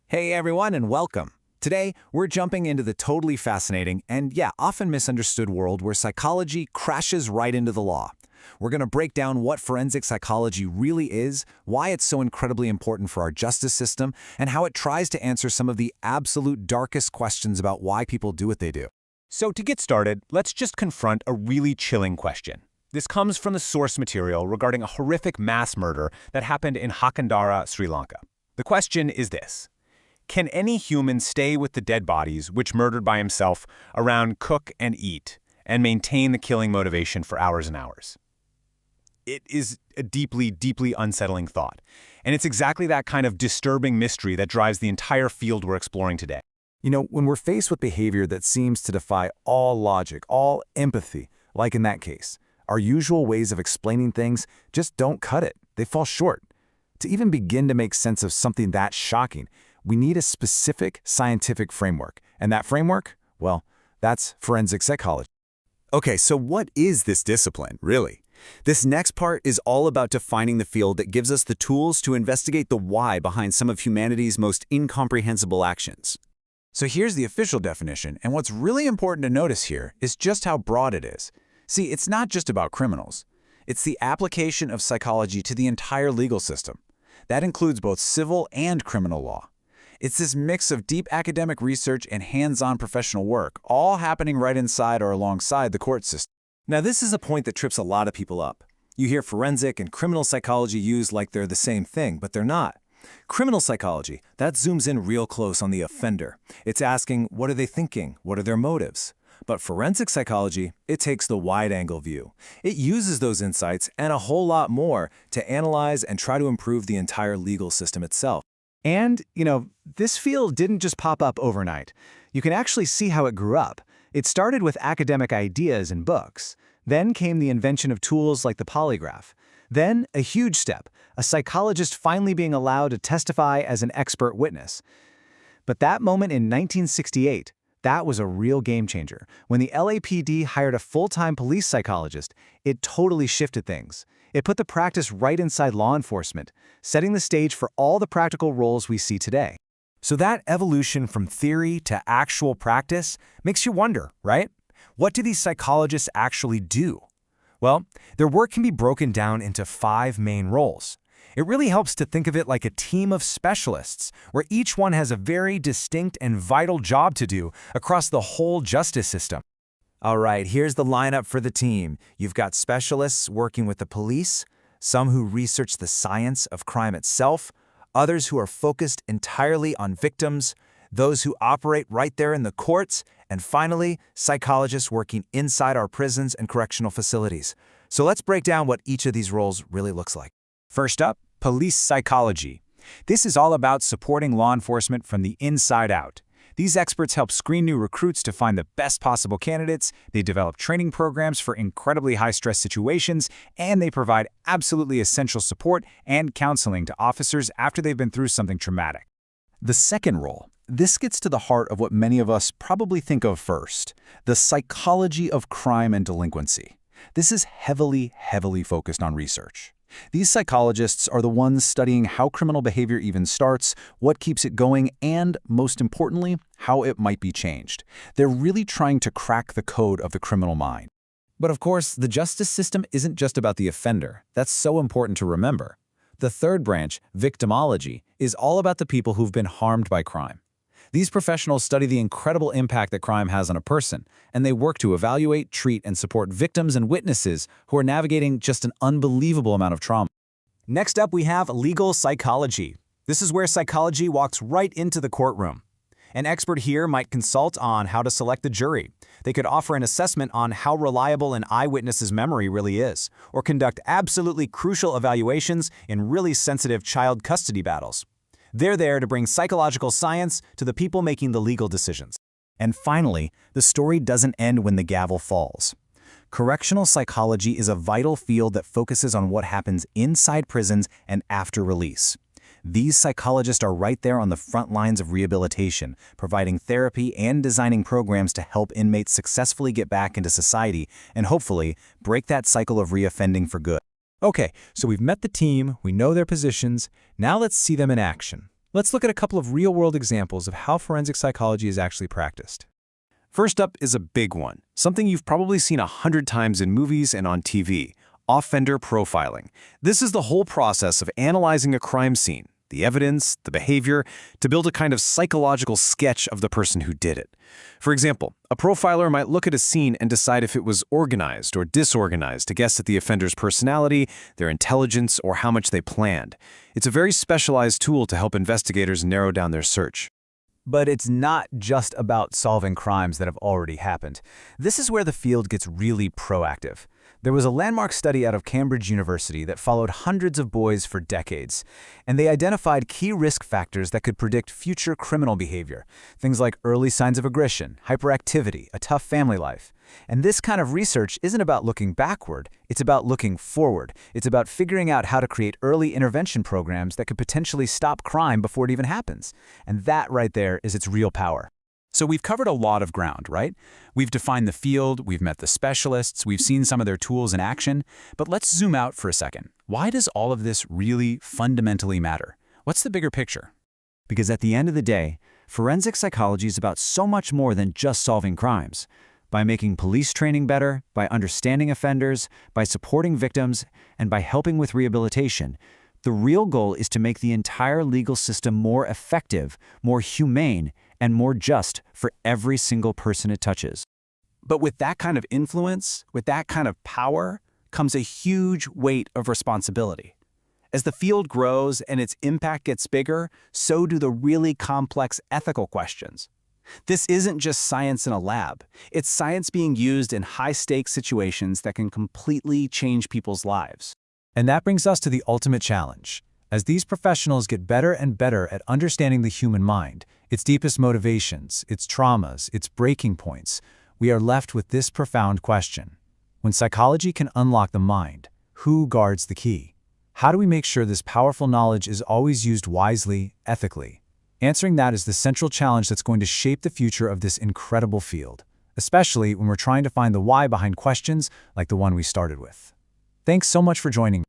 Hey everyone, and welcome. Today, we're jumping into the totally fascinating and, often misunderstood world where psychology crashes right into the law. We're going to break down what forensic psychology really is, why it's so incredibly important for our justice system, and how it tries to answer some of the absolute darkest questions about why people do what they do. So to get started, let's just confront a really chilling question. This comes from the source material regarding a horrific mass murder that happened in Hakkundara, Sri Lanka. The question is this: can any human stay with the dead bodies, which murdered by himself, around, cook, and eat, and maintain the killing motivation for hours and hours? It is a deeply, deeply unsettling thought, and it's exactly that kind of disturbing mystery that drives the entire field we're exploring today. When we're faced with behavior that seems to defy all logic, all empathy, like in that case, our usual ways of explaining things just don't cut it. They fall short. To even begin to make sense of something that shocking, we need a specific scientific framework. And that framework, well, that's forensic psychology. Okay, so what is this discipline, really? This next part is all about defining the field that gives us the tools to investigate the why behind some of humanity's most incomprehensible actions. So here's the official definition, and what's really important to notice here is just how broad it is. See, it's not just about criminals. It's the application of psychology to the entire legal system. That includes both civil and criminal law. It's this mix of deep academic research and hands-on professional work, all happening right inside or alongside the court system. Now, this is a point that trips a lot of people up. You hear forensic and criminal psychology used like they're the same thing, but they're not. Criminal psychology, that zooms in real close on the offender. It's asking, what are they thinking? What are their motives? But forensic psychology, it takes the wide-angle view. It uses those insights and a whole lot more to analyze and try to improve the entire legal system itself. And, this field didn't just pop up overnight. You can actually see how it grew up. It started with academic ideas and books. Then came the invention of tools like the polygraph. Then, a huge step, a psychologist finally being allowed to testify as an expert witness. But that moment in 1968, that was a real game changer. When the LAPD hired a full-time police psychologist, it totally shifted things. It put the practice right inside law enforcement, setting the stage for all the practical roles we see today. So that evolution from theory to actual practice makes you wonder, right? What do these psychologists actually do? Well, their work can be broken down into 5 main roles. It really helps to think of it like a team of specialists, where each one has a very distinct and vital job to do across the whole justice system. All right, here's the lineup for the team. You've got specialists working with the police, some who research the science of crime itself, others who are focused entirely on victims, those who operate right there in the courts, and finally, psychologists working inside our prisons and correctional facilities. So let's break down what each of these roles really looks like. First up, police psychology. This is all about supporting law enforcement from the inside out. These experts help screen new recruits to find the best possible candidates, they develop training programs for incredibly high-stress situations, and they provide absolutely essential support and counseling to officers after they've been through something traumatic. The second role, this gets to the heart of what many of us probably think of first, the psychology of crime and delinquency. This is heavily focused on research. These psychologists are the ones studying how criminal behavior even starts, what keeps it going, and, most importantly, how it might be changed. They're really trying to crack the code of the criminal mind. But of course, the justice system isn't just about the offender. That's so important to remember. The third branch, victimology, is all about the people who've been harmed by crime. These professionals study the incredible impact that crime has on a person, and they work to evaluate, treat, and support victims and witnesses who are navigating just an unbelievable amount of trauma. Next up, we have legal psychology. This is where psychology walks right into the courtroom. An expert here might consult on how to select the jury. They could offer an assessment on how reliable an eyewitness's memory really is, or conduct absolutely crucial evaluations in really sensitive child custody battles. They're there to bring psychological science to the people making the legal decisions. And finally, the story doesn't end when the gavel falls. Correctional psychology is a vital field that focuses on what happens inside prisons and after release. These psychologists are right there on the front lines of rehabilitation, providing therapy and designing programs to help inmates successfully get back into society and hopefully break that cycle of reoffending for good. Okay, so we've met the team, we know their positions, now let's see them in action. Let's look at a couple of real-world examples of how forensic psychology is actually practiced. First up is a big one, something you've probably seen 100 times in movies and on TV, offender profiling. This is the whole process of analyzing a crime scene, the evidence, the behavior, to build a kind of psychological sketch of the person who did it. For example, a profiler might look at a scene and decide if it was organized or disorganized to guess at the offender's personality, their intelligence, or how much they planned. It's a very specialized tool to help investigators narrow down their search. But it's not just about solving crimes that have already happened. This is where the field gets really proactive. There was a landmark study out of Cambridge University that followed hundreds of boys for decades, and they identified key risk factors that could predict future criminal behavior, things like early signs of aggression, hyperactivity, a tough family life. And this kind of research isn't about looking backward, it's about looking forward. It's about figuring out how to create early intervention programs that could potentially stop crime before it even happens. And that right there is its real power. So we've covered a lot of ground, right? We've defined the field, we've met the specialists, we've seen some of their tools in action, but let's zoom out for a second. Why does all of this really fundamentally matter? What's the bigger picture? Because at the end of the day, forensic psychology is about so much more than just solving crimes. By making police training better, by understanding offenders, by supporting victims, and by helping with rehabilitation, the real goal is to make the entire legal system more effective, more humane, and more just for every single person it touches. But with that kind of influence, with that kind of power, comes a huge weight of responsibility. As the field grows and its impact gets bigger, so do the really complex ethical questions. This isn't just science in a lab. It's science being used in high-stakes situations that can completely change people's lives. And that brings us to the ultimate challenge. As these professionals get better and better at understanding the human mind, its deepest motivations, its traumas, its breaking points, we are left with this profound question. When psychology can unlock the mind, who guards the key? How do we make sure this powerful knowledge is always used wisely, ethically? Answering that is the central challenge that's going to shape the future of this incredible field, especially when we're trying to find the why behind questions like the one we started with. Thanks so much for joining me.